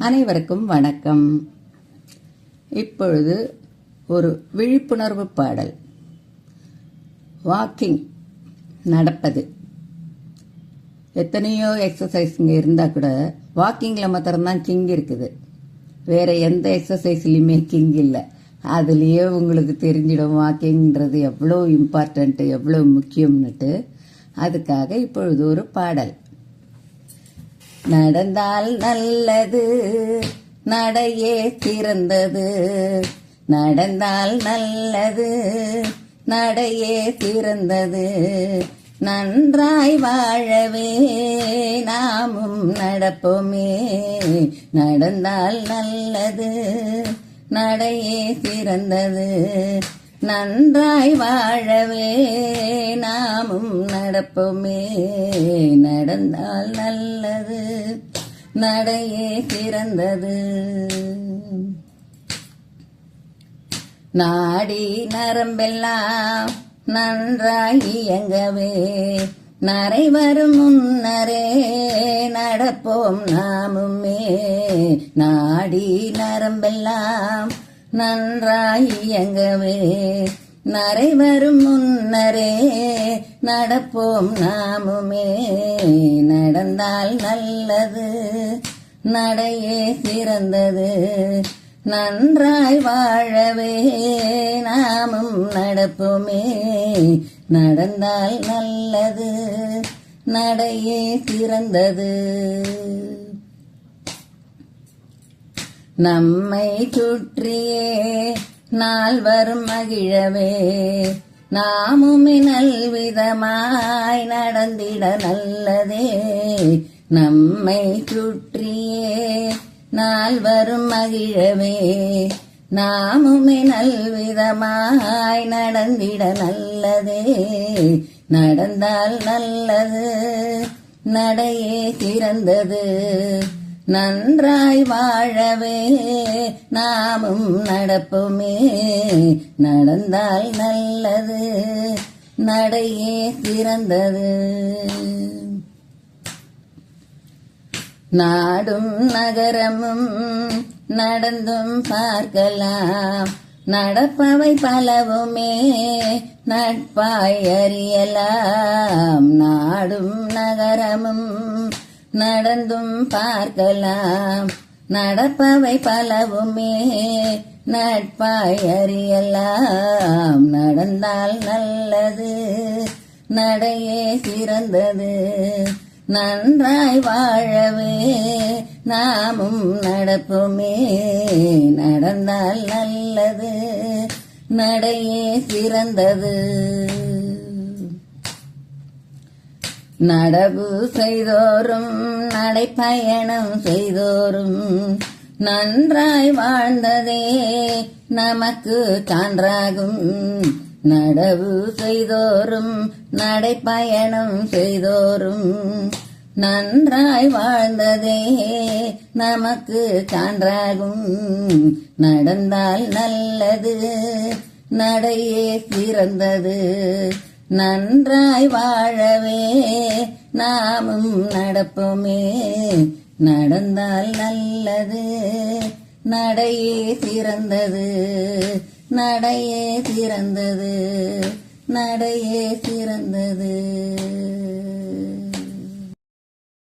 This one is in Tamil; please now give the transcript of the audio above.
அனைவருக்கும் வணக்கம். இப்பொழுது ஒரு விழிப்புணர்வு பாடல். வாக்கிங், நடப்பது. எத்தனையோ எக்ஸசைஸுங்க இருந்தால் கூட வாக்கிங்கில் மாத்திரம்தான் கிங் இருக்குது. வேற எந்த எக்ஸசைஸ்லையுமே கிங் இல்லை. அதுலேயே உங்களுக்கு தெரிஞ்சிடும் வாக்கிங்கிறது எவ்வளோ இம்பார்ட்டண்ட்டு, எவ்வளோ முக்கியம்னுட்டு. அதுக்காக இப்பொழுது ஒரு பாடல். நடந்தால் நல்லது, நடையே சிறந்தது. நடந்தால் நல்லது, நடையே சிறந்தது. நன்றாய் வாழவே நாமும் நடப்போமே. நடந்தால் நல்லது, நடையே சிறந்தது. நன்றாய் வாழவே நாமும் நடப்போமே. நடந்தால் நல்லது, நடையே சிறந்தது. நாடி நரம்பெல்லாம் நன்றாய் இயங்கவே நரை வரும் முன்னரே நடப்போம் நாமுமே. நாடி நரம்பெல்லாம் நன்றாய் இயங்கவே நரை வரும் முன்னரே நடப்போம் நாமுமே. நடந்தால் நல்லது, நடையே சிறந்தது. நன்றாய் வாழவே நாமும் நடப்போமே. நடந்தால் நல்லது, நடையே சிறந்தது. நம்மை சுற்றியே நால்வரும் மகிழவே நாமுமே நல்விதமாய் நடந்திட நல்லதே. நம்மை சுற்றியே நால்வரும் மகிழவே நாமுமே நல்விதமாய் நடந்திட நல்லதே. நடந்தால் நல்லது, நடையே சிறந்தது. நன்றாய் வாழவே நாமும் நடப்போமே. நடந்தால் நல்லது, நடையே சிறந்தது. நாடும் நகரமும் நடந்தும் பார்க்கலாம். நடப்பவை பலவுமே நட்பாய் அறியலாம். நாடும் நகரமும் நடந்தும் பார்க்கலாம். நடப்பவை பலவுமே நட்பாய் அறியலாம். நடந்தால் நல்லது, நடையே சிறந்தது. நன்றாய் வாழவே நாமும் நடப்போமே. நடந்தால் நல்லது, நடையே சிறந்தது. நடவு செய்தோறும் நடைப்பயணம் செய்தோறும் நன்றாய் வாழ்ந்ததே நமக்கு சான்றாகும். நடவு செய்தோறும் நடைப்பயணம் செய்தோறும் நன்றாய் வாழ்ந்ததே நமக்கு சான்றாகும். நடந்தால் நல்லது, நடையே சிறந்தது. நன்றாய் வாழவே நாமும் நடப்போமே. நடந்தால் நல்லது, நடையே சிறந்தது. நடையே சிறந்தது, நடையே சிறந்தது.